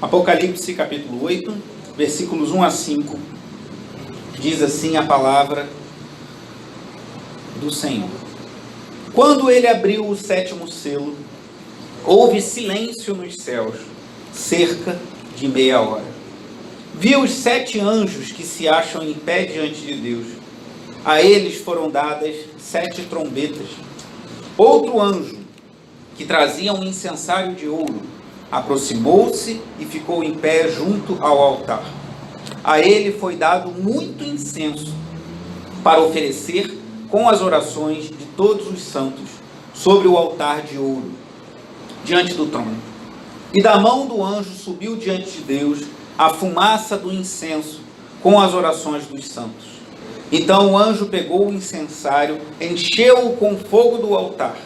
Apocalipse capítulo 8, versículos 1 a 5, diz assim a palavra do Senhor. Quando ele abriu o sétimo selo, houve silêncio nos céus, cerca de meia hora. Vi os 7 anjos que se acham em pé diante de Deus. A eles foram dadas 7 trombetas. Outro anjo, que trazia um incensário de ouro, aproximou-se e ficou em pé junto ao altar. A ele foi dado muito incenso para oferecer com as orações de todos os santos sobre o altar de ouro, diante do trono. E da mão do anjo subiu diante de Deus a fumaça do incenso com as orações dos santos. Então o anjo pegou o incensário, encheu-o com fogo do altar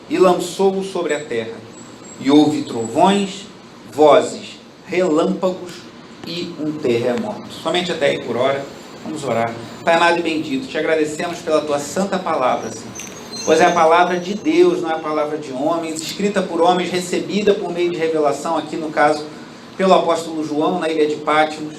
e lançou-o sobre a terra. E houve trovões, vozes, relâmpagos e um terremoto. Somente até aí por hora. Vamos orar. Pai amado e bendito, te agradecemos pela tua santa palavra, Senhor. Pois é a palavra de Deus, não é a palavra de homens, escrita por homens, recebida por meio de revelação, aqui no caso, pelo apóstolo João, na ilha de Pátimos,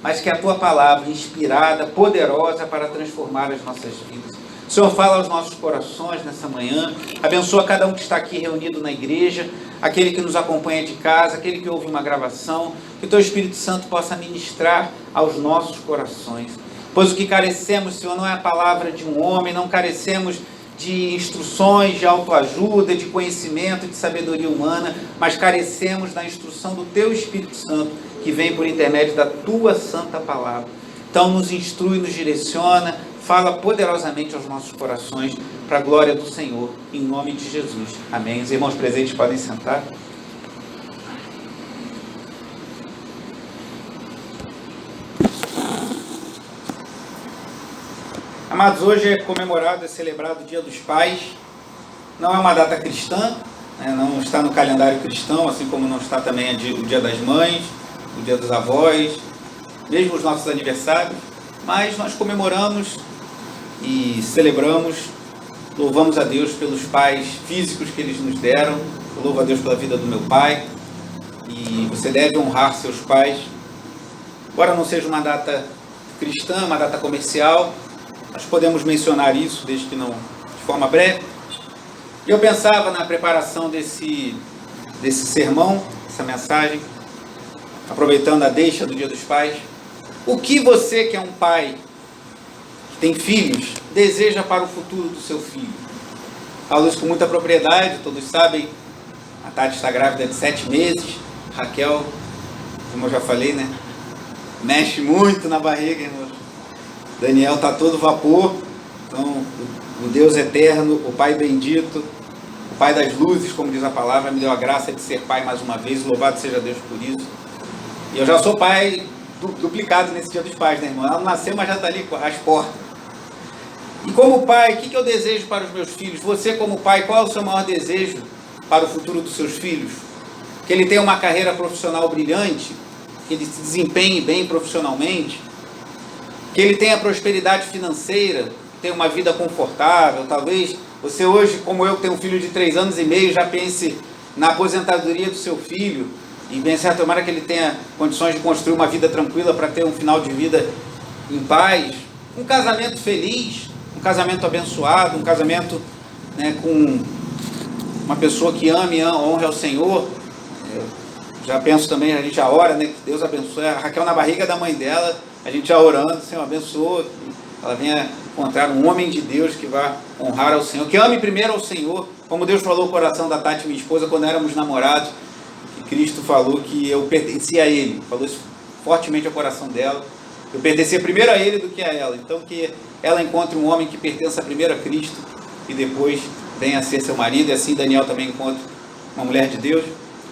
mas que é a tua palavra, inspirada, poderosa para transformar as nossas vidas. Senhor, fala aos nossos corações nessa manhã, abençoa cada um que está aqui reunido na igreja, aquele que nos acompanha de casa, aquele que ouve uma gravação, que o teu Espírito Santo possa ministrar aos nossos corações. Pois o que carecemos, Senhor, não é a palavra de um homem, não carecemos de instruções, de autoajuda, de conhecimento, de sabedoria humana, mas carecemos da instrução do teu Espírito Santo, que vem por intermédio da tua santa palavra. Então nos instrui, nos direciona, fala poderosamente aos nossos corações, para a glória do Senhor, em nome de Jesus. Amém. Os irmãos presentes podem sentar. Amados, hoje é comemorado, é celebrado o Dia dos Pais. Não é uma data cristã, não está no calendário cristão, assim como não está também o Dia das Mães, o Dia dos Avós, mesmo os nossos aniversários, mas nós comemoramos e celebramos, louvamos a Deus pelos pais físicos que eles nos deram. Eu louvo a Deus pela vida do meu pai, e você deve honrar seus pais. Embora não seja uma data cristã, uma data comercial, nós podemos mencionar isso, desde que não de forma breve. E eu pensava na preparação desse sermão, essa mensagem, aproveitando a deixa do Dia dos Pais. O que você, que é um pai, que tem filhos, deseja para o futuro do seu filho? Falo isso com muita propriedade, todos sabem, a Tati está grávida de 7 meses, Raquel, como eu já falei, mexe muito na barriga, irmãos. Daniel está todo vapor. Então, o Deus eterno, o Pai bendito, o Pai das luzes, como diz a palavra, me deu a graça de ser pai mais uma vez. Louvado seja Deus por isso. E eu já sou pai duplicado nesse Dia dos Pais, irmão? Ela não nasceu, mas já está ali às portas. E como pai, o que eu desejo para os meus filhos? Você como pai, qual é o seu maior desejo para o futuro dos seus filhos? Que ele tenha uma carreira profissional brilhante, que ele se desempenhe bem profissionalmente, que ele tenha prosperidade financeira, tenha uma vida confortável. Talvez você hoje, como eu, que tenho um filho de 3 anos e meio, já pense na aposentadoria do seu filho e pense, tomara que ele tenha condições de construir uma vida tranquila para ter um final de vida em paz, um casamento feliz, um casamento abençoado, um casamento com uma pessoa que ame e honre ao Senhor. Eu já penso também, a gente já ora, que Deus abençoe a Raquel na barriga da mãe dela. A gente já orando, Senhor, abençoa, que ela venha encontrar um homem de Deus que vá honrar ao Senhor, que ame primeiro ao Senhor, como Deus falou no coração da Tati, minha esposa, quando éramos namorados, que Cristo falou que eu pertencia a Ele, falou isso fortemente ao coração dela, eu pertencia primeiro a Ele do que a ela. Então que ela encontre um homem que pertença primeiro a Cristo e depois venha a ser seu marido, e assim Daniel também encontre uma mulher de Deus.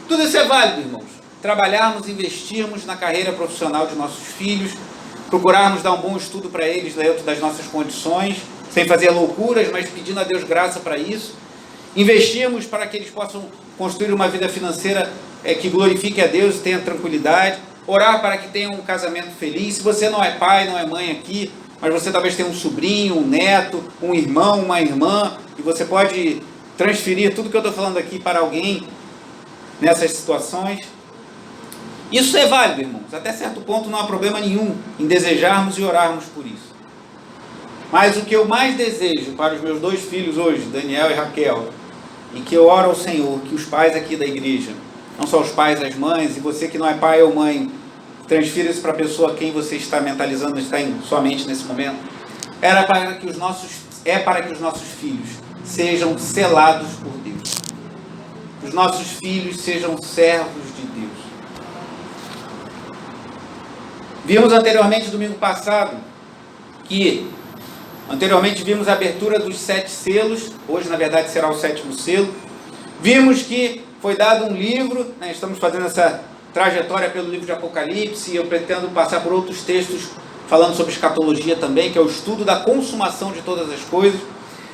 Tudo isso é válido, irmãos. Trabalharmos, investirmos na carreira profissional de nossos filhos, procurarmos dar um bom estudo para eles dentro das nossas condições, sem fazer loucuras, mas pedindo a Deus graça para isso. Investirmos para que eles possam construir uma vida financeira que glorifique a Deus e tenha tranquilidade. Orar para que tenham um casamento feliz. Se você não é pai, não é mãe aqui, mas você talvez tenha um sobrinho, um neto, um irmão, uma irmã, e você pode transferir tudo que eu estou falando aqui para alguém nessas situações. Isso é válido, irmãos. Até certo ponto não há problema nenhum em desejarmos e orarmos por isso. Mas o que eu mais desejo para os meus 2 filhos hoje, Daniel e Raquel, e que eu oro ao Senhor, que os pais aqui da igreja, não só os pais, as mães, e você que não é pai ou mãe, transfira isso para a pessoa a quem você está mentalizando, está em sua mente nesse momento, é para que os nossos filhos sejam selados por Deus. Os nossos filhos sejam servos de Deus. Vimos anteriormente, domingo passado, que anteriormente vimos a abertura dos 7 selos, hoje na verdade será o 7º selo. Vimos que foi dado um livro, né? Estamos fazendo essa trajetória pelo livro de Apocalipse, e eu pretendo passar por outros textos falando sobre escatologia também, que é o estudo da consumação de todas as coisas.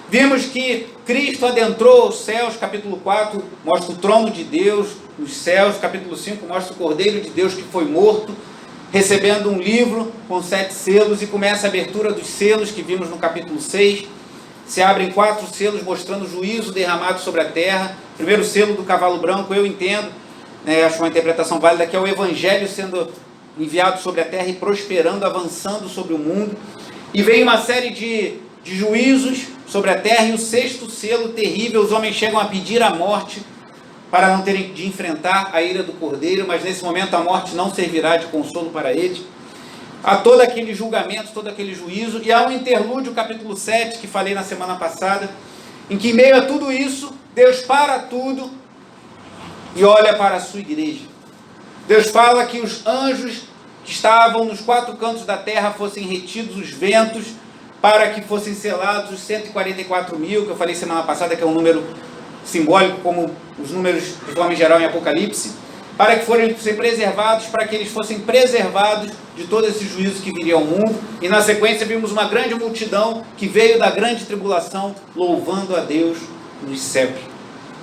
Vimos que Cristo adentrou os céus, capítulo 4, mostra o trono de Deus nos céus, capítulo 5 mostra o Cordeiro de Deus que foi morto, recebendo um livro com 7 selos, e começa a abertura dos selos que vimos no capítulo 6. Se abrem 4 selos mostrando o juízo derramado sobre a terra. Primeiro selo do cavalo branco, eu entendo, acho uma interpretação válida, que é o evangelho sendo enviado sobre a terra e prosperando, avançando sobre o mundo. E vem uma série de juízos sobre a terra, e o 6º selo terrível, os homens chegam a pedir a morte para não terem de enfrentar a ira do Cordeiro, mas nesse momento a morte não servirá de consolo para eles. Há todo aquele julgamento, todo aquele juízo, e há um interlúdio, capítulo 7, que falei na semana passada, em que em meio a tudo isso, Deus para tudo e olha para a sua igreja. Deus fala que os anjos que estavam nos 4 cantos da terra fossem retidos os ventos, para que fossem selados os 144 mil, que eu falei semana passada, que é um número simbólico, como os números de forma geral em Apocalipse, para que fossem preservados, para que eles fossem preservados de todo esse juízo que viria ao mundo. E na sequência vimos uma grande multidão que veio da grande tribulação, louvando a Deus nos céus.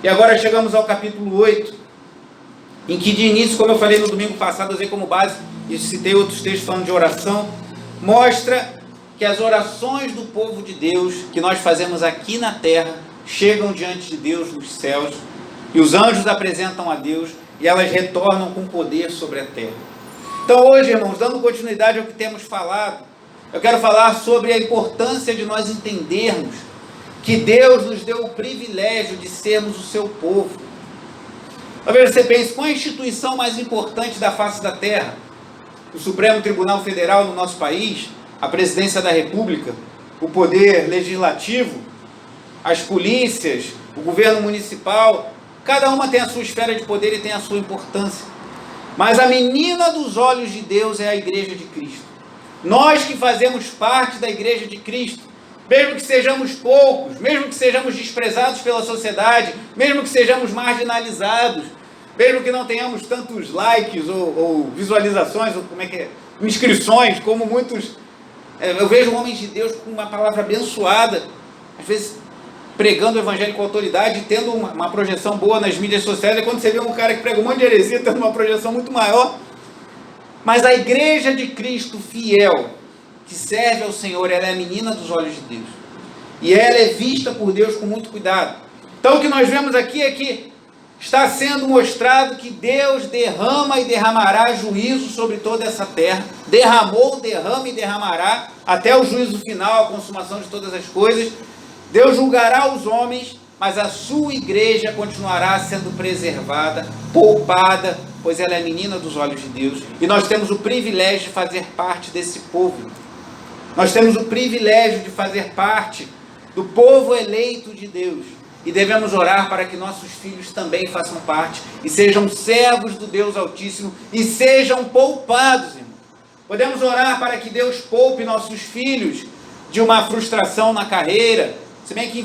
E agora chegamos ao capítulo 8, em que de início, como eu falei no domingo passado, eu usei como base, e citei outros textos falando de oração, mostra que as orações do povo de Deus, que nós fazemos aqui na terra, chegam diante de Deus nos céus, e os anjos apresentam a Deus, e elas retornam com poder sobre a terra. Então hoje, irmãos, dando continuidade ao que temos falado, eu quero falar sobre a importância de nós entendermos que Deus nos deu o privilégio de sermos o seu povo. Talvez você pense, qual é a instituição mais importante da face da terra? O Supremo Tribunal Federal no nosso país, a Presidência da República, o Poder Legislativo, as polícias, o governo municipal, cada uma tem a sua esfera de poder e tem a sua importância. Mas a menina dos olhos de Deus é a Igreja de Cristo. Nós que fazemos parte da Igreja de Cristo, mesmo que sejamos poucos, mesmo que sejamos desprezados pela sociedade, mesmo que sejamos marginalizados, mesmo que não tenhamos tantos likes ou visualizações, ou inscrições, como muitos. Eu vejo homens de Deus com uma palavra abençoada, às vezes pregando o evangelho com autoridade, tendo uma projeção boa nas mídias sociais. E quando você vê um cara que prega um monte de heresia, tendo uma projeção muito maior. Mas a Igreja de Cristo fiel, que serve ao Senhor, ela é a menina dos olhos de Deus. E ela é vista por Deus com muito cuidado. Então o que nós vemos aqui é que está sendo mostrado que Deus derrama e derramará juízo sobre toda essa terra. Derramou, derrama e derramará até o juízo final, a consumação de todas as coisas. Deus julgará os homens, mas a sua igreja continuará sendo preservada, poupada, pois ela é a menina dos olhos de Deus. E nós temos o privilégio de fazer parte desse povo. Nós temos o privilégio de fazer parte do povo eleito de Deus. E devemos orar para que nossos filhos também façam parte e sejam servos do Deus Altíssimo e sejam poupados, irmão. Podemos orar para que Deus poupe nossos filhos de uma frustração na carreira, se bem que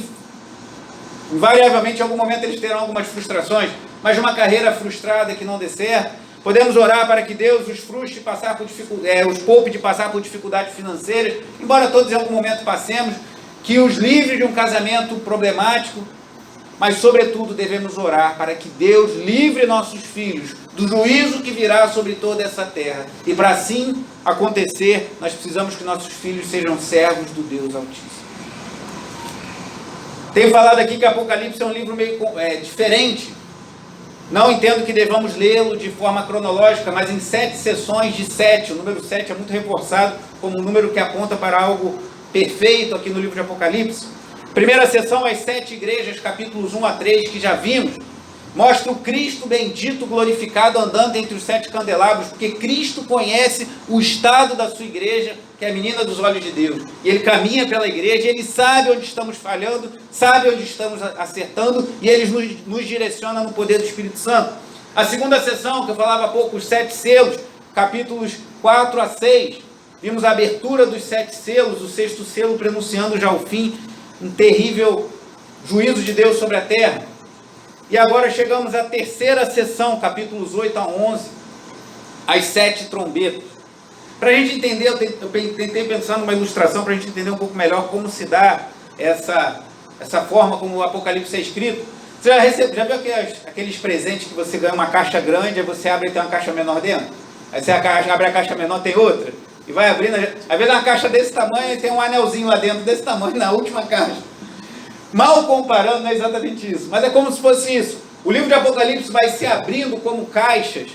invariavelmente em algum momento eles terão algumas frustrações, mas de uma carreira frustrada que não dê certo. Podemos orar para que Deus os frustre, os poupe de passar por dificuldades financeiras, embora todos em algum momento passemos, que os livre de um casamento problemático. Mas, sobretudo, devemos orar para que Deus livre nossos filhos do juízo que virá sobre toda essa terra. E para assim acontecer, nós precisamos que nossos filhos sejam servos do Deus Altíssimo. Tenho falado aqui que Apocalipse é um livro meio diferente. Não entendo que devamos lê-lo de forma cronológica, mas em 7 sessões de 7. O número 7 é muito reforçado como um número que aponta para algo perfeito aqui no livro de Apocalipse. Primeira sessão, as 7 igrejas, capítulos 1 a 3, que já vimos, mostra o Cristo bendito, glorificado, andando entre os 7 candelabros, porque Cristo conhece o estado da sua igreja, que é a menina dos olhos de Deus. E Ele caminha pela igreja, Ele sabe onde estamos falhando, sabe onde estamos acertando, e Ele nos direciona no poder do Espírito Santo. A segunda sessão, que eu falava há pouco, os 7 selos, capítulos 4 a 6, vimos a abertura dos 7 selos, o 6º selo prenunciando já o fim, um terrível juízo de Deus sobre a terra. E agora chegamos à terceira sessão, capítulos 8 a 11, as 7 trombetas. Para a gente entender, eu tentei pensar numa ilustração para a gente entender um pouco melhor como se dá essa forma como o Apocalipse é escrito. Você já viu aqueles presentes que você ganha uma caixa grande, aí você abre e tem uma caixa menor dentro? Aí você abre a caixa menor, tem outra, e vai abrindo, às vezes uma caixa desse tamanho e tem um anelzinho lá dentro desse tamanho na última caixa. Mal comparando, não é exatamente isso, mas é como se fosse isso. O livro de Apocalipse vai se abrindo como caixas,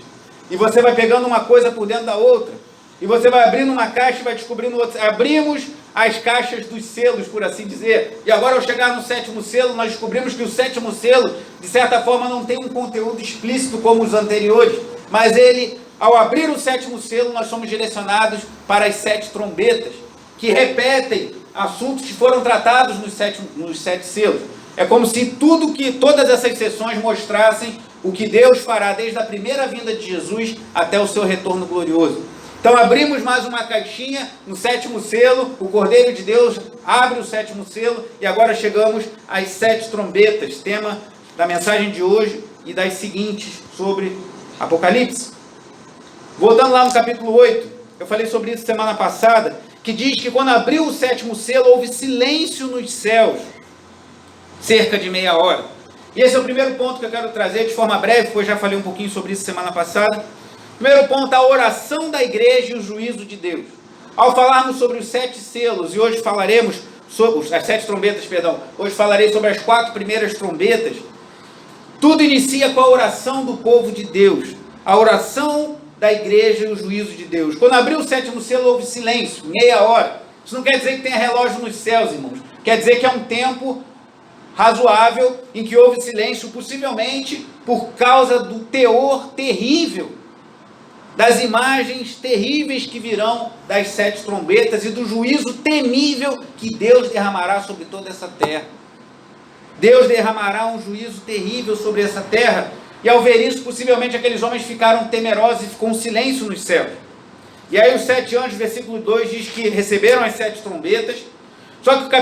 e você vai pegando uma coisa por dentro da outra, e você vai abrindo uma caixa e vai descobrindo outra. Abrimos as caixas dos selos, por assim dizer, e agora ao chegar no 7º selo, nós descobrimos que o 7º selo, de certa forma, não tem um conteúdo explícito como os anteriores, mas ele, ao abrir o 7º selo, nós somos direcionados para as 7 trombetas, que repetem assuntos que foram tratados nos 7 selos. É como se todas essas sessões mostrassem o que Deus fará desde a primeira vinda de Jesus até o seu retorno glorioso. Então abrimos mais uma caixinha no 7º selo, o Cordeiro de Deus abre o 7º selo e agora chegamos às 7 trombetas, tema da mensagem de hoje e das seguintes sobre Apocalipse. Voltando lá no capítulo 8, eu falei sobre isso semana passada, que diz que quando abriu o 7º selo, houve silêncio nos céus, cerca de meia hora. E esse é o primeiro ponto que eu quero trazer de forma breve, pois já falei um pouquinho sobre isso semana passada. Primeiro ponto, a oração da igreja e o juízo de Deus. Ao falarmos sobre os 7 selos, e hoje falaremos sobre as 7 trombetas, hoje falarei sobre as 4 primeiras trombetas, tudo inicia com a oração do povo de Deus, a oração da igreja e o juízo de Deus. Quando abriu o 7º selo, houve silêncio, meia hora. Isso não quer dizer que tenha relógio nos céus, irmãos. Quer dizer que é um tempo razoável em que houve silêncio, possivelmente por causa do teor terrível, das imagens terríveis que virão das 7 trombetas e do juízo temível que Deus derramará sobre toda essa terra. Deus derramará um juízo terrível sobre essa terra. E ao ver isso, possivelmente aqueles homens ficaram temerosos e ficou um silêncio nos céus. E aí os 7 anjos, versículo 2, diz que receberam as 7 trombetas. Só que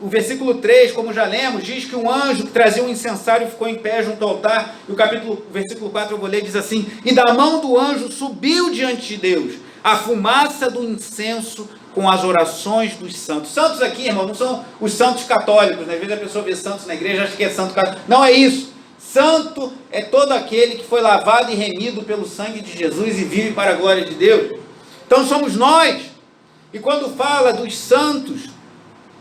o versículo 3, como já lemos, diz que um anjo que trazia um incensário ficou em pé junto ao altar. E o versículo 4 eu vou ler, diz assim: e da mão do anjo subiu diante de Deus a fumaça do incenso com as orações dos santos. Santos aqui, irmão, não são os santos católicos, né? Às vezes a pessoa vê santos na igreja e acha que é santo católico. Não é isso. Santo é todo aquele que foi lavado e remido pelo sangue de Jesus e vive para a glória de Deus. Então somos nós. E quando fala dos santos,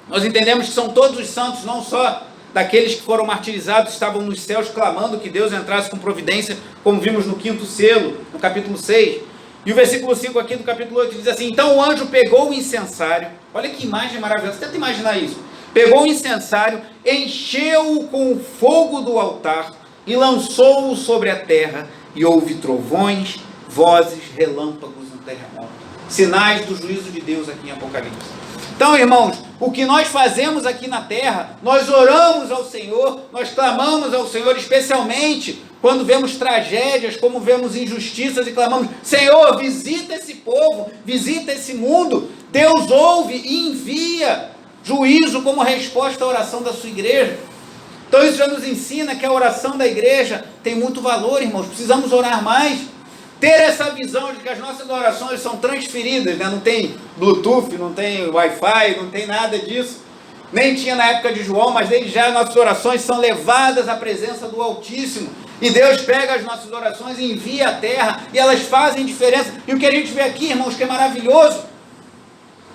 nós entendemos que são todos os santos, não só daqueles que foram martirizados, estavam nos céus clamando que Deus entrasse com providência, como vimos no 5º selo, no capítulo 6. E o versículo 5 aqui do capítulo 8 diz assim: então o anjo pegou o incensário, olha que imagem maravilhosa, tenta imaginar isso, pegou o incensário, encheu-o com o fogo do altar e lançou-o sobre a terra, e houve trovões, vozes, relâmpagos no terremoto. Sinais do juízo de Deus aqui em Apocalipse. Então, irmãos, o que nós fazemos aqui na terra, nós oramos ao Senhor, nós clamamos ao Senhor, especialmente quando vemos tragédias, como vemos injustiças, e clamamos: Senhor, visita esse povo, visita esse mundo. Deus ouve e envia juízo como resposta à oração da sua igreja. Então isso já nos ensina que a oração da igreja tem muito valor, irmãos. Precisamos orar mais. Ter essa visão de que as nossas orações são transferidas, né? Não tem Bluetooth, não tem Wi-Fi, não tem nada disso. Nem tinha na época de João, mas desde já nossas orações são levadas à presença do Altíssimo. E Deus pega as nossas orações e envia à terra, e elas fazem diferença. E o que a gente vê aqui, irmãos, que é maravilhoso,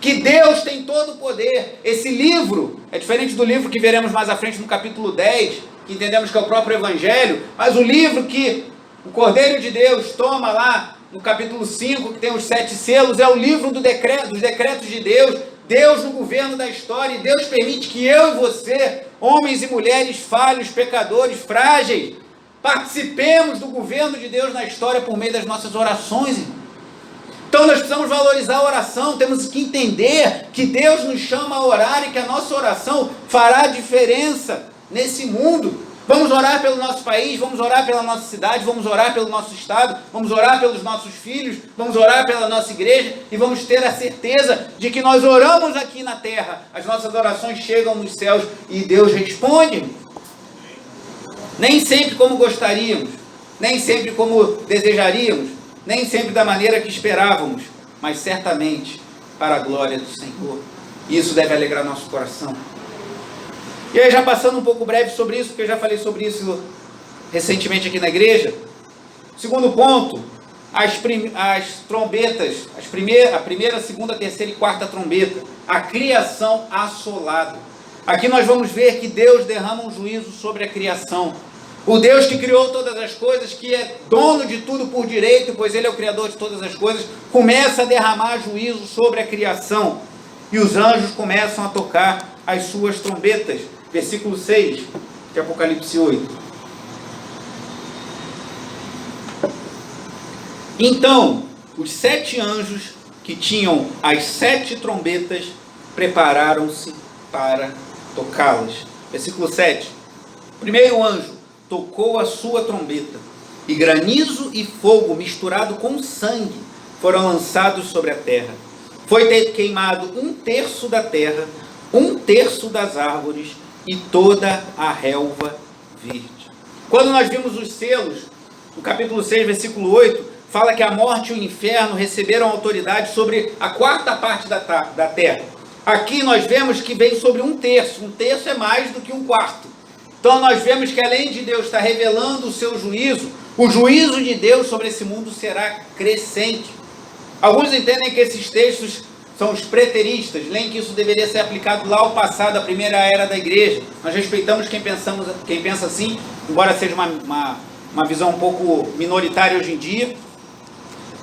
que Deus tem todo o poder. Esse livro é diferente do livro que veremos mais à frente no capítulo 10, que entendemos que é o próprio Evangelho, mas o livro que o Cordeiro de Deus toma lá no capítulo 5, que tem os 7 selos, é o livro dos decretos de Deus, Deus no governo da história, e Deus permite que eu e você, homens e mulheres falhos, pecadores, frágeis, participemos do governo de Deus na história por meio das nossas orações, irmão. Então nós precisamos valorizar a oração, temos que entender que Deus nos chama a orar e que a nossa oração fará diferença nesse mundo. Vamos orar pelo nosso país, vamos orar pela nossa cidade, vamos orar pelo nosso estado, vamos orar pelos nossos filhos, vamos orar pela nossa igreja e vamos ter a certeza de que nós oramos aqui na terra, as nossas orações chegam nos céus e Deus responde. Nem sempre como gostaríamos, nem sempre como desejaríamos, nem sempre da maneira que esperávamos, mas certamente para a glória do Senhor. E isso deve alegrar nosso coração. E aí, já passando um pouco breve sobre isso, porque eu já falei sobre isso recentemente aqui na igreja. Segundo ponto, as trombetas, a primeira, segunda, terceira e quarta trombeta, a criação assolada. Aqui nós vamos ver que Deus derrama um juízo sobre a criação. O Deus que criou todas as coisas, que é dono de tudo por direito, pois Ele é o Criador de todas as coisas, começa a derramar juízo sobre a criação. E os anjos começam a tocar as suas trombetas. Versículo 6 de Apocalipse 8. Então, os 7 anjos que tinham as 7 trombetas prepararam-se para tocá-las. Versículo 7. O primeiro anjo tocou a sua trombeta, e granizo e fogo misturado com sangue foram lançados sobre a terra. Foi queimado 1/3 da terra, 1/3 das árvores e toda a relva verde. Quando nós vimos os selos, no capítulo 6, versículo 8, fala que a morte e o inferno receberam autoridade sobre a 4ª parte da terra. Aqui nós vemos que vem sobre 1/3. 1/3 é mais do que 1/4. Então nós vemos que além de Deus estar revelando o seu juízo, o juízo de Deus sobre esse mundo será crescente. Alguns entendem que esses textos são os preteristas, leem que isso deveria ser aplicado lá ao passado, à primeira era da igreja. Nós respeitamos quem pensa assim, embora seja uma visão um pouco minoritária hoje em dia.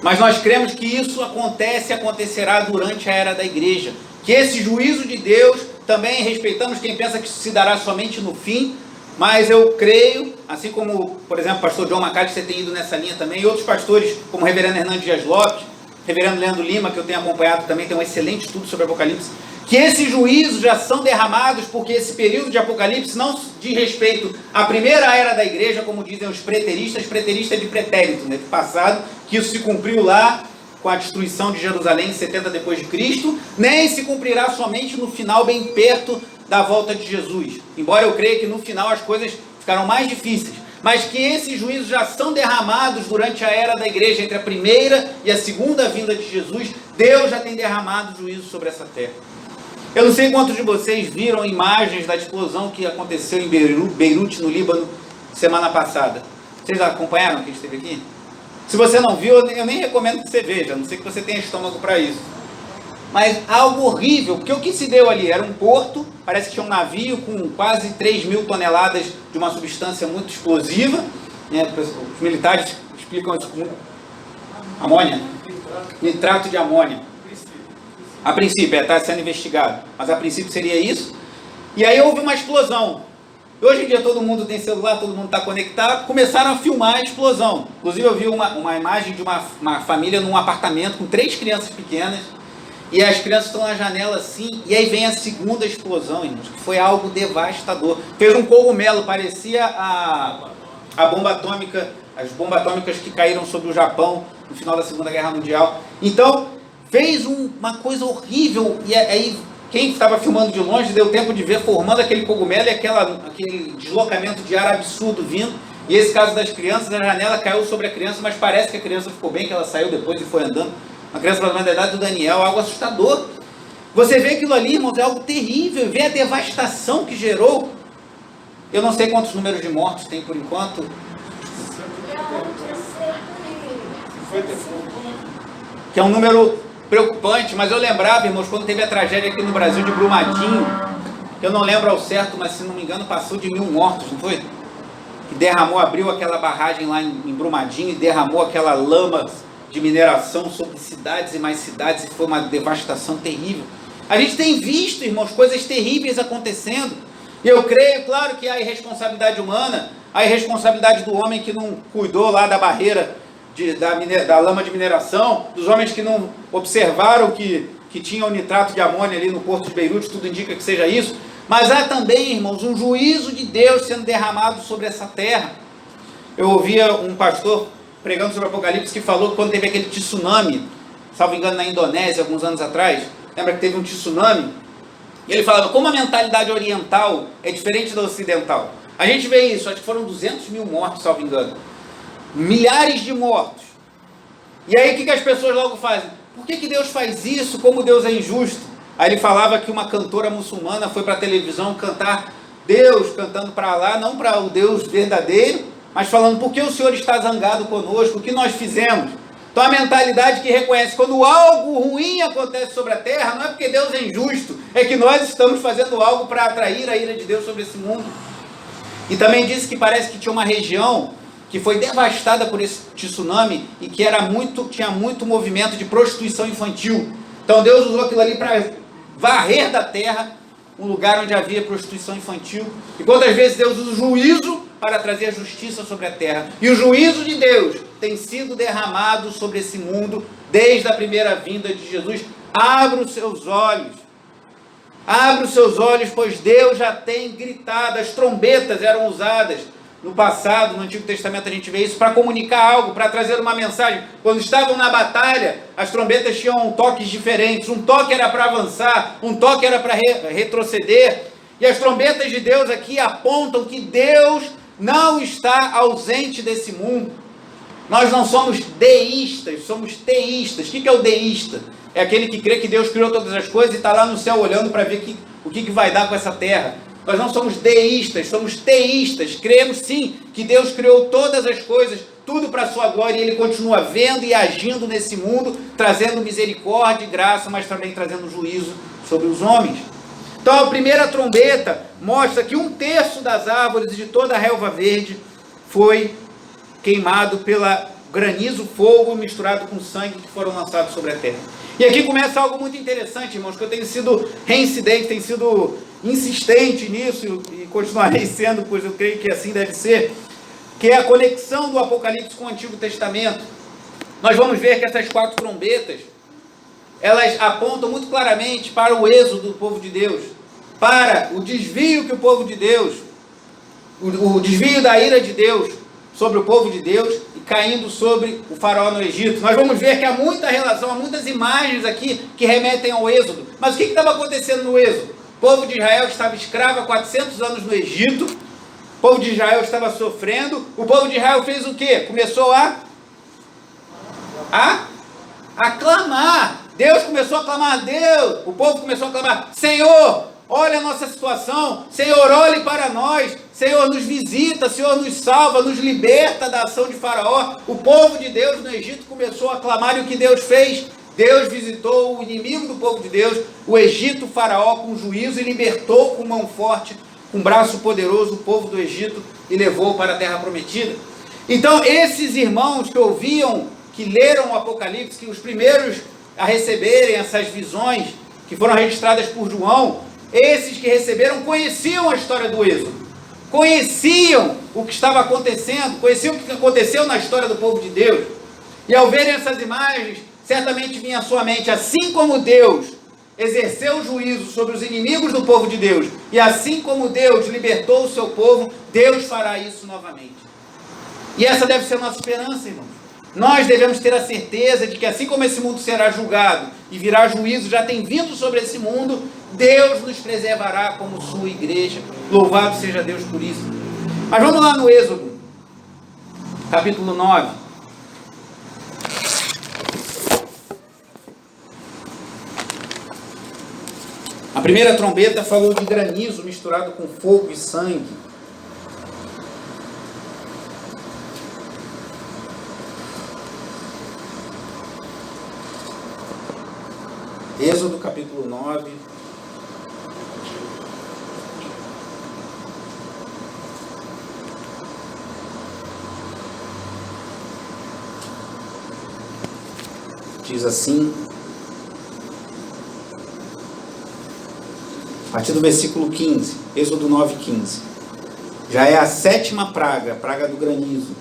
Mas nós cremos que isso acontece e acontecerá durante a era da igreja. Que esse juízo de Deus, também respeitamos quem pensa que isso se dará somente no fim, mas eu creio, assim como, por exemplo, o pastor John MacArthur tem ido nessa linha também, e outros pastores, como o reverendo Hernando Dias Lopes, reverendo Leandro Lima, que eu tenho acompanhado também, tem um excelente estudo sobre Apocalipse, que esses juízos já são derramados, porque esse período de Apocalipse não diz respeito à primeira era da igreja, como dizem os preteristas, preterista de pretérito, né, do passado, que isso se cumpriu lá com a destruição de Jerusalém em 70 depois de Cristo, nem se cumprirá somente no final, bem perto da volta de Jesus. Embora eu creia que no final as coisas ficarão mais difíceis, mas que esses juízos já são derramados durante a era da igreja, entre a primeira e a segunda vinda de Jesus, Deus já tem derramado juízo sobre essa terra. Eu não sei quantos de vocês viram imagens da explosão que aconteceu em Beirute, no Líbano, semana passada. Vocês acompanharam quem esteve aqui? Se você não viu, eu nem recomendo que você veja, a não ser que você tenha estômago para isso. Mas algo horrível, porque o que se deu ali era um porto, parece que tinha um navio com quase 3.000 toneladas de uma substância muito explosiva, né? Os militares explicam isso como amônia, nitrato de amônia. A princípio, está sendo investigado, mas a princípio seria isso. E aí houve uma explosão. Hoje em dia todo mundo tem celular, todo mundo está conectado, começaram a filmar a explosão. Inclusive eu vi uma imagem de uma família num apartamento com 3 crianças pequenas, e as crianças estão na janela assim, e aí vem a segunda explosão, irmãos, que foi algo devastador. Fez um cogumelo, parecia a bomba atômica, as bombas atômicas que caíram sobre o Japão no final da Segunda Guerra Mundial. Então, fez uma coisa horrível, e aí quem estava filmando de longe deu tempo de ver formando aquele cogumelo e aquele deslocamento de ar absurdo vindo. E esse caso das crianças, a janela caiu sobre a criança, mas parece que a criança ficou bem, que ela saiu depois e foi andando. Uma criança pela da idade do Daniel, algo assustador. Você vê aquilo ali, irmãos, é algo terrível, vê a devastação que gerou. Eu não sei quantos números de mortos tem por enquanto. Que é um número preocupante, mas eu lembrava, irmãos, quando teve a tragédia aqui no Brasil de Brumadinho, eu não lembro ao certo, mas se não me engano passou de 1.000 mortos, não foi? Que derramou, abriu aquela barragem lá em Brumadinho e derramou aquela lama de mineração sobre cidades e mais cidades, e foi uma devastação terrível. A gente tem visto, irmãos, coisas terríveis acontecendo, e eu creio, claro, que há irresponsabilidade humana, a irresponsabilidade do homem que não cuidou lá da barreira da lama de mineração, dos homens que não observaram que tinha o nitrato de amônia ali no porto de Beirute, tudo indica que seja isso. Mas há também, irmãos, um juízo de Deus sendo derramado sobre essa terra. Eu ouvia um pastor pregando sobre o Apocalipse que falou que quando teve aquele tsunami, salvo engano, na Indonésia, alguns anos atrás, lembra que teve um tsunami? E ele falava como a mentalidade oriental é diferente da ocidental. A gente vê isso, acho que foram 200.000 mortos, salvo engano. Milhares de mortos. E aí o que as pessoas logo fazem? Por que Deus faz isso? Como Deus é injusto? Aí ele falava que uma cantora muçulmana foi para a televisão cantar Deus, cantando para lá, não para o Deus verdadeiro, mas falando, por que o Senhor está zangado conosco? O que nós fizemos? Então a mentalidade que reconhece quando algo ruim acontece sobre a terra, não é porque Deus é injusto, é que nós estamos fazendo algo para atrair a ira de Deus sobre esse mundo. E também disse que parece que tinha uma região que foi devastada por esse tsunami e que tinha muito movimento de prostituição infantil. Então Deus usou aquilo ali para varrer da terra um lugar onde havia prostituição infantil. E quantas vezes Deus usa o juízo para trazer a justiça sobre a terra. E o juízo de Deus tem sido derramado sobre esse mundo desde a primeira vinda de Jesus. Abra os seus olhos. Abra os seus olhos, pois Deus já tem gritado. As trombetas eram usadas no passado, no Antigo Testamento a gente vê isso, para comunicar algo, para trazer uma mensagem. Quando estavam na batalha, as trombetas tinham toques diferentes. Um toque era para avançar, um toque era para retroceder. E as trombetas de Deus aqui apontam que Deus não está ausente desse mundo. Nós não somos deístas, somos teístas. O que é o deísta? É aquele que crê que Deus criou todas as coisas e está lá no céu olhando para ver o que vai dar com essa terra. Nós não somos deístas, somos teístas. Cremos sim que Deus criou todas as coisas, tudo para a sua glória, e Ele continua vendo e agindo nesse mundo, trazendo misericórdia e graça, mas também trazendo juízo sobre os homens. Então a primeira trombeta mostra que 1/3 das árvores e de toda a relva verde foi queimado pela granizo, fogo misturado com sangue que foram lançados sobre a terra. E aqui começa algo muito interessante, irmãos, que eu tenho sido reincidente, tenho sido insistente nisso e continuarei sendo, pois eu creio que assim deve ser, que é a conexão do Apocalipse com o Antigo Testamento. Nós vamos ver que essas 4 trombetas, elas apontam muito claramente para o êxodo do povo de Deus, para o desvio que o povo de Deus, o desvio da ira de Deus sobre o povo de Deus e caindo sobre o faraó no Egito. Nós vamos ver que há muita relação, há muitas imagens aqui que remetem ao êxodo. Mas o que estava acontecendo no êxodo? O povo de Israel estava escravo há 400 anos no Egito, o povo de Israel estava sofrendo, o povo de Israel fez o quê? Começou a clamar. Deus começou a clamar a Deus, o povo começou a clamar, Senhor, olha a nossa situação, Senhor, olhe para nós, Senhor, nos visita, Senhor, nos salva, nos liberta da ação de Faraó. O povo de Deus no Egito começou a clamar, e o que Deus fez? Deus visitou o inimigo do povo de Deus, o Egito, o Faraó, com juízo, e libertou com mão forte, com braço poderoso, o povo do Egito, e levou para a terra prometida. Então, esses irmãos que ouviam, que leram o Apocalipse, que os primeiros a receberem essas visões, que foram registradas por João, esses que receberam conheciam a história do êxodo, conheciam o que estava acontecendo, conheciam o que aconteceu na história do povo de Deus, e ao verem essas imagens, certamente vinha à sua mente, assim como Deus exerceu juízo sobre os inimigos do povo de Deus, e assim como Deus libertou o seu povo, Deus fará isso novamente. E essa deve ser a nossa esperança, irmãos. Nós devemos ter a certeza de que assim como esse mundo será julgado e virá juízo, já tem vindo sobre esse mundo, Deus nos preservará como sua igreja. Louvado seja Deus por isso. Mas vamos lá no Êxodo, capítulo 9. A primeira trombeta falou de granizo misturado com fogo e sangue. Êxodo capítulo 9, diz assim, a partir do versículo 15, Êxodo 9:15. Já é a 7ª praga, a praga do granizo.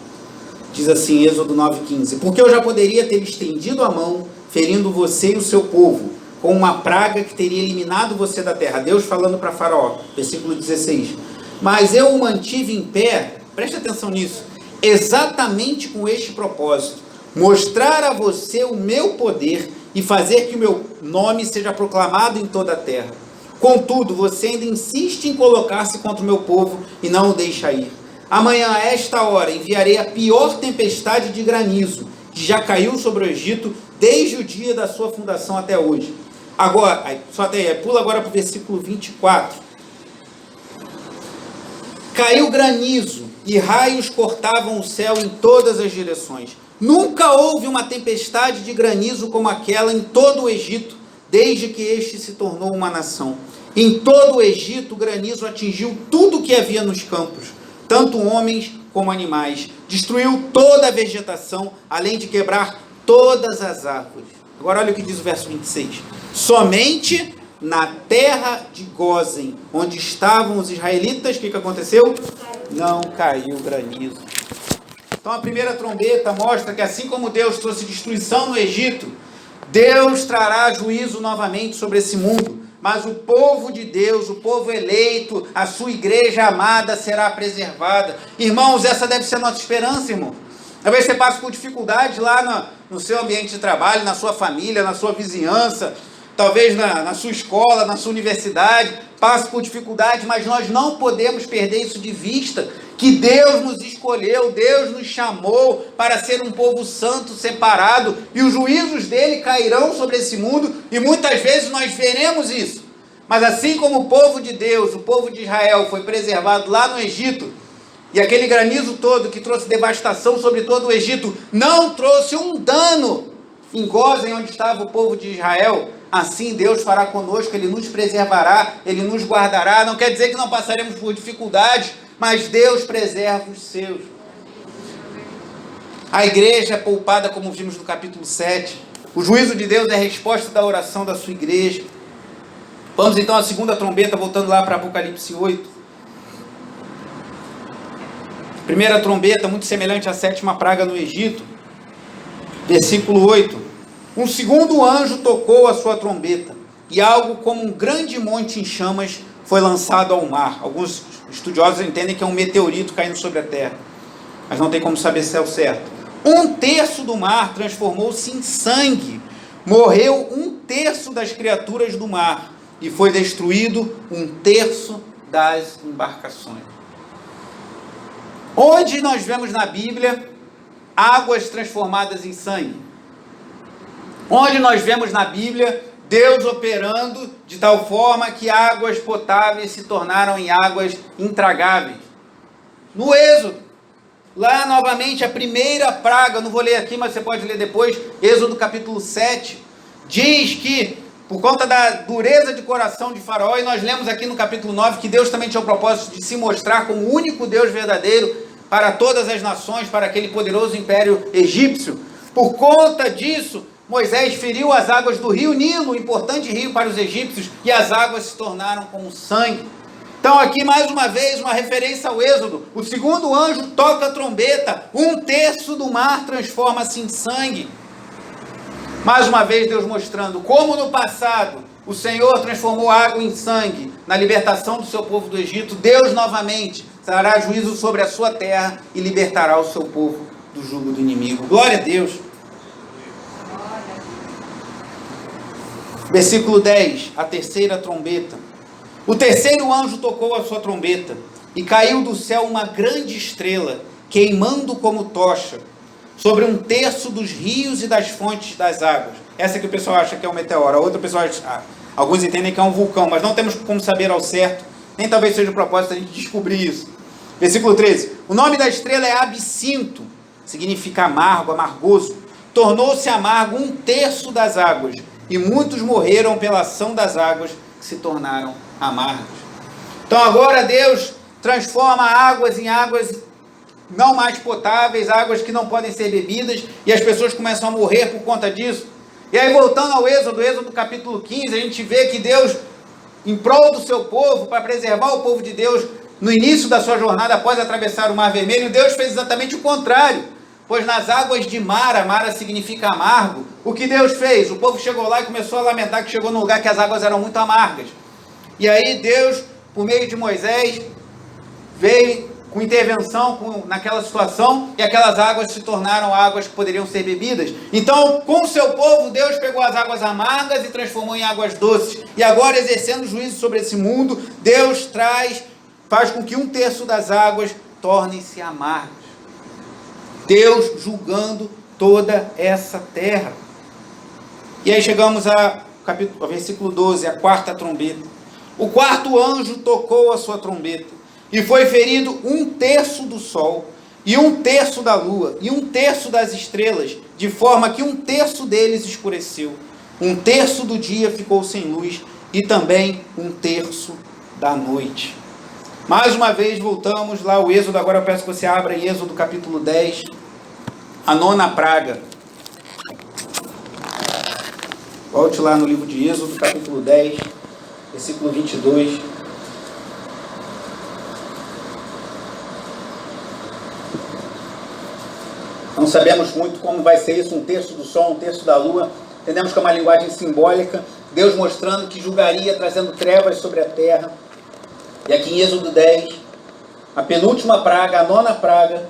Diz assim, Êxodo 9:15. Porque eu já poderia ter estendido a mão, ferindo você e o seu povo, com uma praga que teria eliminado você da terra. Deus falando para Faraó, versículo 16. Mas eu o mantive em pé, preste atenção nisso, exatamente com este propósito, mostrar a você o meu poder e fazer que o meu nome seja proclamado em toda a terra. Contudo, você ainda insiste em colocar-se contra o meu povo e não o deixa ir. Amanhã, a esta hora, enviarei a pior tempestade de granizo que já caiu sobre o Egito desde o dia da sua fundação até hoje. Agora, só até aí, pula agora para o versículo 24. Caiu granizo e raios cortavam o céu em todas as direções. Nunca houve uma tempestade de granizo como aquela em todo o Egito, desde que este se tornou uma nação. Em todo o Egito, o granizo atingiu tudo o que havia nos campos, tanto homens como animais. Destruiu toda a vegetação, além de quebrar todas as árvores. Agora olha o que diz o verso 26. Somente na terra de Gósen, onde estavam os israelitas, o que aconteceu? Não caiu granizo. Então a primeira trombeta mostra que assim como Deus trouxe destruição no Egito, Deus trará juízo novamente sobre esse mundo. Mas o povo de Deus, o povo eleito, a sua igreja amada será preservada. Irmãos, essa deve ser a nossa esperança, irmão. Talvez você passe por dificuldade lá no seu ambiente de trabalho, na sua família, na sua vizinhança, talvez na sua escola, na sua universidade, passe por dificuldade, mas nós não podemos perder isso de vista, que Deus nos escolheu, Deus nos chamou para ser um povo santo, separado, e os juízos dele cairão sobre esse mundo, e muitas vezes nós veremos isso. Mas assim como o povo de Deus, o povo de Israel foi preservado lá no Egito, e aquele granizo todo que trouxe devastação sobre todo o Egito, não trouxe um dano em Gósen, onde estava o povo de Israel, assim Deus fará conosco, Ele nos preservará, Ele nos guardará. Não quer dizer que não passaremos por dificuldades, mas Deus preserva os seus. A igreja é poupada, como vimos no capítulo 7. O juízo de Deus é a resposta da oração da sua igreja. Vamos então à segunda trombeta, voltando lá para Apocalipse 8. Primeira trombeta, muito semelhante à 7ª praga no Egito. Versículo 8. Um segundo anjo tocou a sua trombeta, e algo como um grande monte em chamas foi lançado ao mar. Alguns estudiosos entendem que é um meteorito caindo sobre a terra, mas não tem como saber se é o certo. 1/3 do mar transformou-se em sangue, morreu 1/3 das criaturas do mar, e foi destruído 1/3 das embarcações. Onde nós vemos na Bíblia águas transformadas em sangue? Onde nós vemos na Bíblia Deus operando de tal forma que águas potáveis se tornaram em águas intragáveis? No Êxodo, lá novamente a primeira praga, não vou ler aqui, mas você pode ler depois, Êxodo capítulo 7, diz que por conta da dureza de coração de Faraó, e nós lemos aqui no capítulo 9 que Deus também tinha o propósito de se mostrar como o único Deus verdadeiro para todas as nações, para aquele poderoso império egípcio. Por conta disso, Moisés feriu as águas do rio Nilo, um importante rio para os egípcios, e as águas se tornaram como sangue. Então aqui mais uma vez uma referência ao Êxodo. O segundo anjo toca a trombeta, 1/3 do mar transforma-se em sangue. Mais uma vez Deus mostrando como no passado o Senhor transformou água em sangue na libertação do seu povo do Egito. Deus novamente trará juízo sobre a sua terra e libertará o seu povo do jugo do inimigo. Glória a Deus. Versículo 10, a terceira trombeta. O terceiro anjo tocou a sua trombeta, e caiu do céu uma grande estrela, queimando como tocha, sobre 1/3 dos rios e das fontes das águas. Essa que o pessoal acha que é um meteoro, a outra pessoa acha, alguns entendem que é um vulcão, mas não temos como saber ao certo, nem talvez seja o propósito a gente descobrir isso. Versículo 13, o nome da estrela é Absinto, significa amargo, amargoso. Tornou-se amargo 1/3 das águas, e muitos morreram pela ação das águas que se tornaram amargas. Então agora Deus transforma águas em águas não mais potáveis, águas que não podem ser bebidas, e as pessoas começam a morrer por conta disso. E aí, voltando ao Êxodo capítulo 15, a gente vê que Deus, em prol do seu povo, para preservar o povo de Deus no início da sua jornada após atravessar o Mar Vermelho, Deus fez exatamente o contrário. Pois nas águas de Mara, Mara significa amargo, o que Deus fez? O povo chegou lá e começou a lamentar que chegou num lugar que as águas eram muito amargas. E aí Deus, por meio de Moisés, veio com intervenção naquela situação, e aquelas águas se tornaram águas que poderiam ser bebidas. Então, com o seu povo, Deus pegou as águas amargas e transformou em águas doces. E agora, exercendo juízo sobre esse mundo, Deus faz com que 1/3 das águas tornem-se amargas. Deus julgando toda essa terra. E aí chegamos ao versículo 12, a 4ª trombeta. O 4º anjo tocou a sua trombeta, e foi ferido 1/3 do sol, e 1/3 da lua, e 1/3 das estrelas, de forma que 1/3 deles escureceu. 1/3 do dia ficou sem luz, e também 1/3 da noite. Mais uma vez voltamos lá ao Êxodo. Agora eu peço que você abra em Êxodo capítulo 10, a 9ª praga. Volte lá no livro de Êxodo capítulo 10, versículo 22. Não sabemos muito como vai ser isso, 1/3 do sol, 1/3 da lua. Entendemos que é uma linguagem simbólica. Deus mostrando que julgaria, trazendo trevas sobre a terra. E aqui em Êxodo 10, a penúltima praga, a 9ª praga,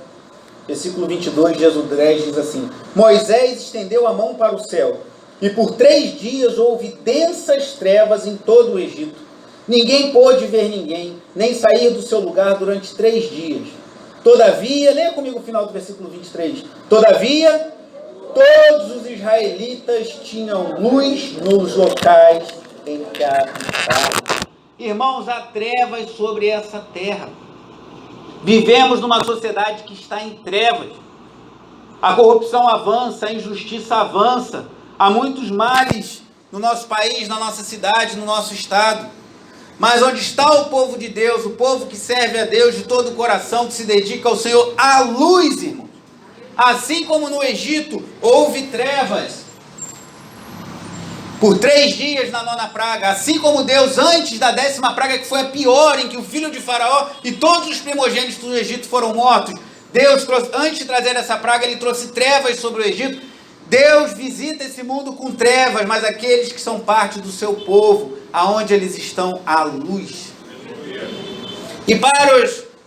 versículo 22 de Êxodo 10 diz assim: Moisés estendeu a mão para o céu, e por 3 dias houve densas trevas em todo o Egito. Ninguém pôde ver ninguém, nem sair do seu lugar durante 3 dias. Todavia, leia comigo o final do versículo 23. Todavia, todos os israelitas tinham luz nos locais em que habitavam. Irmãos, há trevas sobre essa terra. Vivemos numa sociedade que está em trevas. A corrupção avança, a injustiça avança. Há muitos males no nosso país, na nossa cidade, no nosso estado. Mas onde está o povo de Deus, o povo que serve a Deus de todo o coração, que se dedica ao Senhor, há luz, irmãos. Assim como no Egito houve trevas por 3 dias na 9ª praga, assim como Deus, antes da 10ª praga, que foi a pior, em que o filho de Faraó e todos os primogênitos do Egito foram mortos, Deus trouxe, antes de trazer essa praga, ele trouxe trevas sobre o Egito. Deus visita esse mundo com trevas, mas aqueles que são parte do seu povo, aonde eles estão, à luz. E para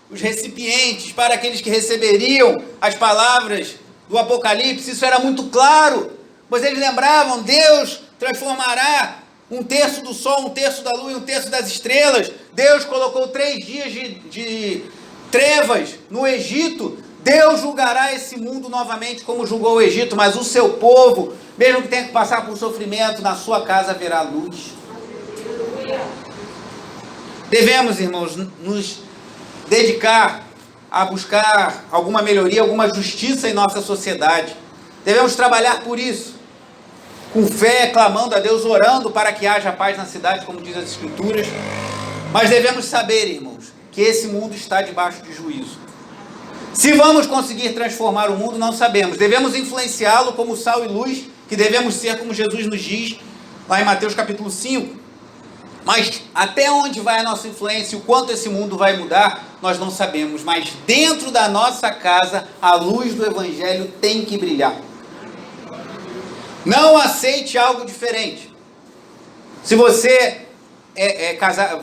os recipientes, para aqueles que receberiam as palavras do Apocalipse, isso era muito claro, pois eles lembravam: Deus transformará 1/3 do sol, 1/3 da lua e 1/3 das estrelas. Deus colocou 3 dias de trevas no Egito. Deus julgará esse mundo novamente como julgou o Egito, mas o seu povo, mesmo que tenha que passar por sofrimento, na sua casa haverá luz. Devemos, irmãos, nos dedicar a buscar alguma melhoria, alguma justiça em nossa sociedade. Devemos trabalhar por isso, com fé, clamando a Deus, orando para que haja paz na cidade, como diz as Escrituras. Mas devemos saber, irmãos, que esse mundo está debaixo de juízo. Se vamos conseguir transformar o mundo, não sabemos. Devemos influenciá-lo como sal e luz, que devemos ser, como Jesus nos diz, lá em Mateus capítulo 5. Mas até onde vai a nossa influência e o quanto esse mundo vai mudar, nós não sabemos. Mas dentro da nossa casa, a luz do Evangelho tem que brilhar. Não aceite algo diferente. Se você casado,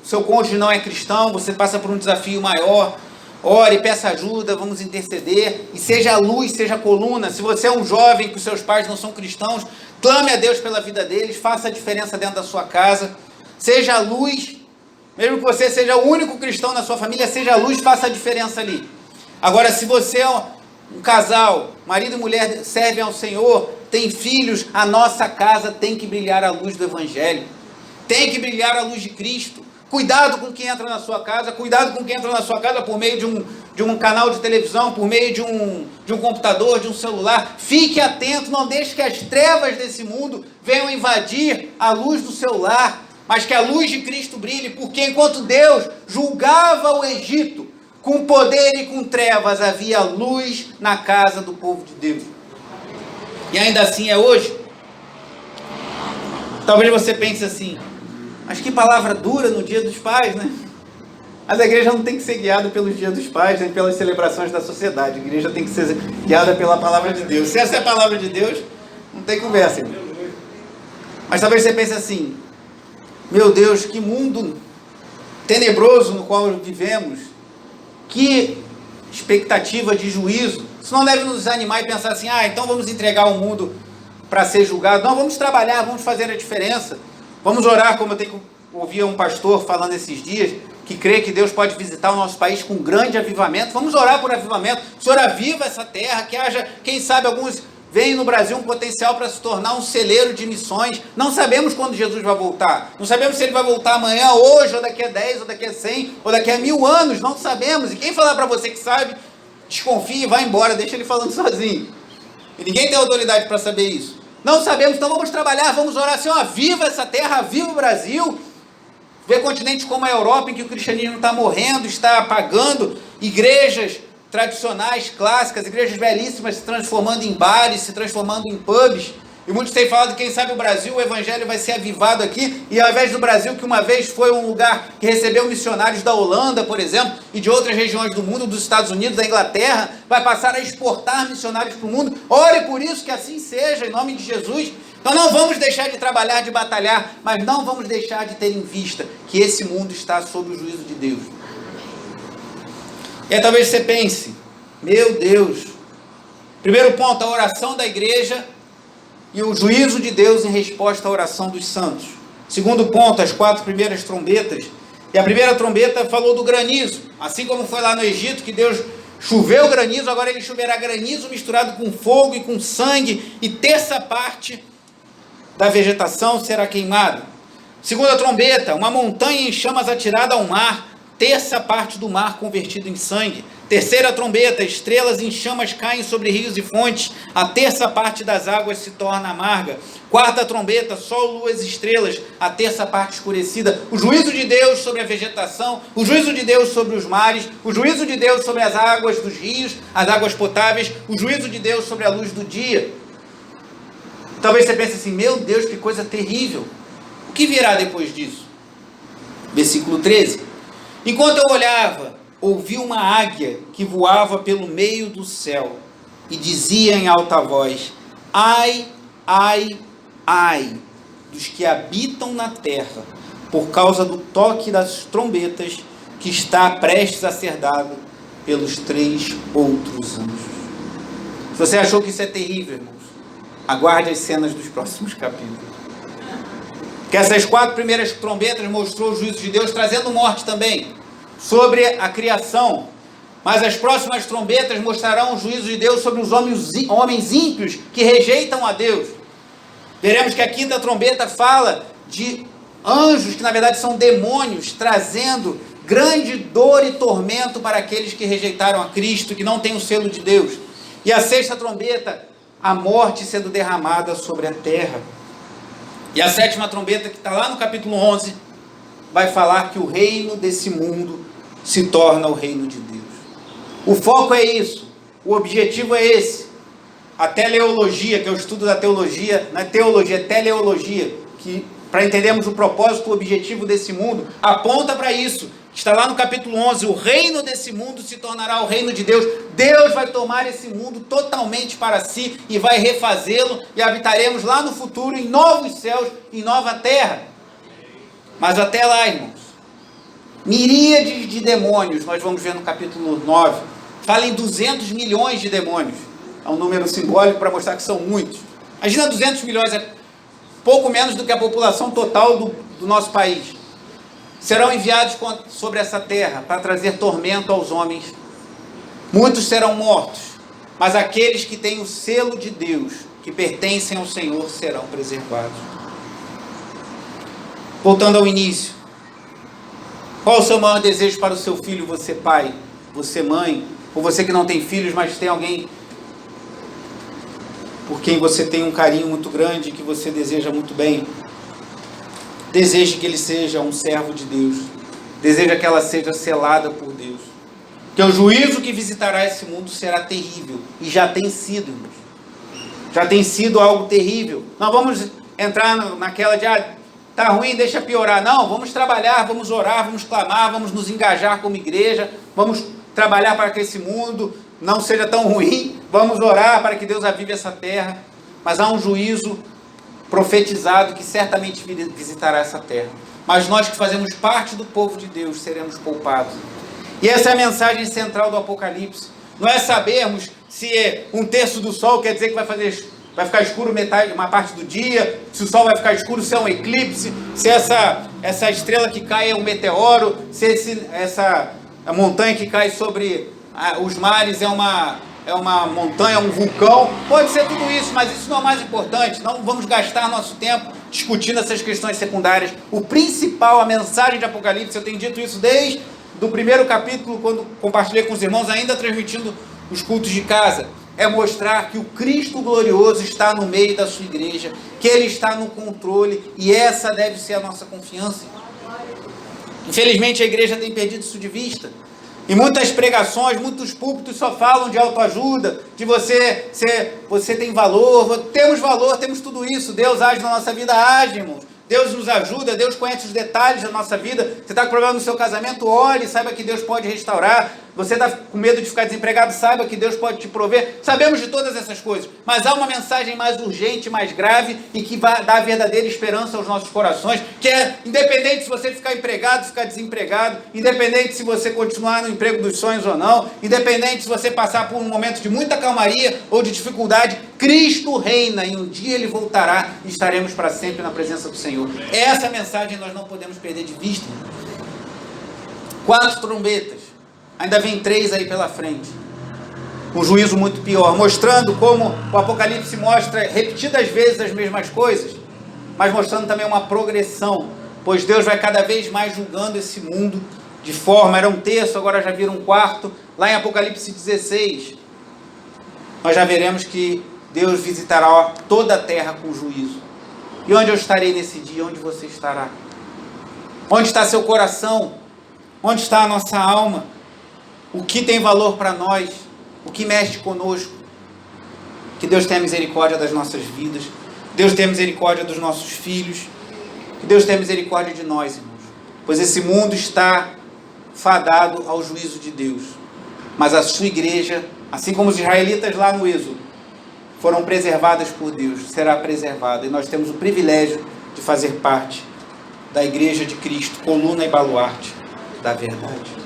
seu cônjuge não é cristão, você passa por um desafio maior, ore, peça ajuda, vamos interceder, e seja a luz, seja a coluna. Se você é um jovem que os seus pais não são cristãos, clame a Deus pela vida deles, faça a diferença dentro da sua casa, seja a luz, mesmo que você seja o único cristão na sua família, seja a luz, faça a diferença ali. Agora, se você é um casal, marido e mulher, servem ao Senhor, tem filhos, a nossa casa tem que brilhar a luz do Evangelho, tem que brilhar a luz de Cristo. Cuidado com quem entra na sua casa, cuidado com quem entra na sua casa por meio de um canal de televisão, por meio de um computador, de um celular. Fique atento, não deixe que as trevas desse mundo venham invadir a luz do seu lar, mas que a luz de Cristo brilhe, porque enquanto Deus julgava o Egito com poder e com trevas, havia luz na casa do povo de Deus. E ainda assim é hoje. Talvez você pense assim, mas que palavra dura no Dia dos Pais, né? Mas a igreja não tem que ser guiada pelos Dias dos Pais, nem pelas celebrações da sociedade. A igreja tem que ser guiada pela palavra de Deus. Se essa é a palavra de Deus, não tem conversa, irmão. Mas talvez você pense assim, meu Deus, que mundo tenebroso no qual vivemos, que expectativa de juízo. Isso não deve nos desanimar e pensar assim, então vamos entregar o mundo para ser julgado. Não, vamos trabalhar, vamos fazer a diferença. Vamos orar, como eu ouvi um pastor falando esses dias, que crê que Deus pode visitar o nosso país com um grande avivamento. Vamos orar por avivamento. O Senhor aviva essa terra, que haja, quem sabe, alguns veem no Brasil um potencial para se tornar um celeiro de missões. Não sabemos quando Jesus vai voltar. Não sabemos se ele vai voltar amanhã, hoje, ou daqui a 10, ou daqui a 100, ou daqui a 1000 anos. Não sabemos. E quem falar para você que sabe, desconfie e vai embora, deixa ele falando sozinho. E ninguém tem autoridade para saber isso. Não sabemos, então vamos trabalhar, vamos orar, Senhor, aviva essa terra, aviva o Brasil. Ver continentes como a Europa, em que o cristianismo está morrendo, está apagando, igrejas tradicionais, clássicas, igrejas belíssimas se transformando em bares, se transformando em pubs. E muitos têm falado, quem sabe o Brasil, o evangelho vai ser avivado aqui, e ao invés do Brasil, que uma vez foi um lugar que recebeu missionários da Holanda, por exemplo, e de outras regiões do mundo, dos Estados Unidos, da Inglaterra, vai passar a exportar missionários para o mundo. Ore por isso, que assim seja, em nome de Jesus. Então não vamos deixar de trabalhar, de batalhar, mas não vamos deixar de ter em vista que esse mundo está sob o juízo de Deus. E aí talvez você pense, meu Deus, primeiro ponto, a oração da igreja e o juízo de Deus em resposta à oração dos santos. Segundo ponto, as 4 primeiras trombetas. E a primeira trombeta falou do granizo. Assim como foi lá no Egito, que Deus choveu granizo, agora ele choverá granizo misturado com fogo e com sangue, e terça parte da vegetação será queimada. Segunda trombeta, uma montanha em chamas atirada ao mar, terça parte do mar convertido em sangue. Terceira trombeta, estrelas em chamas caem sobre rios e fontes, a terça parte das águas se torna amarga. Quarta trombeta, sol, luas e estrelas, a terça parte escurecida. O juízo de Deus sobre a vegetação, o juízo de Deus sobre os mares, o juízo de Deus sobre as águas dos rios, as águas potáveis, o juízo de Deus sobre a luz do dia. Talvez você pense assim, meu Deus, que coisa terrível. O que virá depois disso? Versículo 13. Enquanto eu olhava, ouvi uma águia que voava pelo meio do céu e dizia em alta voz, ai, ai, ai, dos que habitam na terra, por causa do toque das trombetas que está prestes a ser dado pelos 3 outros anjos. Se você achou que isso é terrível, irmãos, aguarde as cenas dos próximos capítulos. Que essas 4 primeiras trombetas mostrou o juízo de Deus, trazendo morte também sobre a criação. Mas as próximas trombetas mostrarão o juízo de Deus sobre os homens ímpios que rejeitam a Deus. Veremos que a 5ª trombeta fala de anjos, que na verdade são demônios, trazendo grande dor e tormento para aqueles que rejeitaram a Cristo, que não têm o selo de Deus. E a 6ª trombeta, a morte sendo derramada sobre a terra. E a 7ª trombeta, que está lá no capítulo 11, vai falar que o reino desse mundo se torna o reino de Deus. O foco é isso, o objetivo é esse. A teleologia, que é o estudo da teologia, não é teologia, é teleologia, que para entendermos o propósito, o objetivo desse mundo, aponta para isso. Está lá no capítulo 11, o reino desse mundo se tornará o reino de Deus. Deus vai tomar esse mundo totalmente para si e vai refazê-lo, e habitaremos lá no futuro em novos céus, em nova terra. Mas até lá, irmãos, miríades de demônios, nós vamos ver no capítulo 9, fala em 200 milhões de demônios. É um número simbólico para mostrar que são muitos. Imagina 200 milhões, é pouco menos do que a população total do nosso país. Serão enviados sobre essa terra para trazer tormento aos homens. Muitos serão mortos, mas aqueles que têm o selo de Deus, que pertencem ao Senhor, serão preservados. Voltando ao início, qual o seu maior desejo para o seu filho, você pai, você mãe, ou você que não tem filhos, mas tem alguém por quem você tem um carinho muito grande, que você deseja muito bem? Deseje que ele seja um servo de Deus. Deseja que ela seja selada por Deus. Que o juízo que visitará esse mundo será terrível. E já tem sido, irmãos. Já tem sido algo terrível. Nós vamos entrar naquela de, tá ruim, deixa piorar. Não, vamos trabalhar, vamos orar, vamos clamar, vamos nos engajar como igreja, vamos trabalhar para que esse mundo não seja tão ruim, vamos orar para que Deus avive essa terra. Mas há um juízo profetizado que certamente visitará essa terra. Mas nós que fazemos parte do povo de Deus seremos poupados. E essa é a mensagem central do Apocalipse. Não é sabermos se um terço do sol quer dizer que vai ficar escuro uma parte do dia, se o sol vai ficar escuro, se é um eclipse, se essa estrela que cai é um meteoro, se a montanha que cai sobre os mares é uma montanha, um vulcão. Pode ser tudo isso, mas isso não é mais importante. Não vamos gastar nosso tempo discutindo essas questões secundárias. O principal, a mensagem de Apocalipse, eu tenho dito isso desde do primeiro capítulo, quando compartilhei com os irmãos, ainda transmitindo os cultos de casa, é mostrar que o Cristo glorioso está no meio da sua igreja, que Ele está no controle, e essa deve ser a nossa confiança. Infelizmente a igreja tem perdido isso de vista. Em muitas pregações, muitos púlpitos só falam de autoajuda, de você tem valor, temos tudo isso. Deus age na nossa vida, age, irmãos. Deus nos ajuda, Deus conhece os detalhes da nossa vida. Você está com problema no seu casamento, ore, saiba que Deus pode restaurar. Você está com medo de ficar desempregado, saiba que Deus pode te prover. Sabemos de todas essas coisas, mas há uma mensagem mais urgente, mais grave e que vai dar verdadeira esperança aos nossos corações, que é independente se você ficar empregado, ficar desempregado, independente se você continuar no emprego dos sonhos ou não, independente se você passar por um momento de muita calmaria ou de dificuldade, Cristo reina e um dia Ele voltará e estaremos para sempre na presença do Senhor. Essa mensagem nós não podemos perder de vista. 4 trombetas. Ainda vem 3 aí pela frente. Um juízo muito pior, mostrando como o Apocalipse mostra repetidas vezes as mesmas coisas, mas mostrando também uma progressão, pois Deus vai cada vez mais julgando esse mundo de forma, era um terço, agora já vira um quarto. Lá em Apocalipse 16, nós já veremos que Deus visitará toda a terra com juízo. E onde eu estarei nesse dia? Onde você estará? Onde está seu coração? Onde está a nossa alma? O que tem valor para nós? O que mexe conosco? Que Deus tenha misericórdia das nossas vidas. Deus tenha misericórdia dos nossos filhos. Que Deus tenha misericórdia de nós, irmãos. Pois esse mundo está fadado ao juízo de Deus. Mas a sua igreja, assim como os israelitas lá no Êxodo, foram preservadas por Deus, será preservada. E nós temos o privilégio de fazer parte da igreja de Cristo, coluna e baluarte da verdade.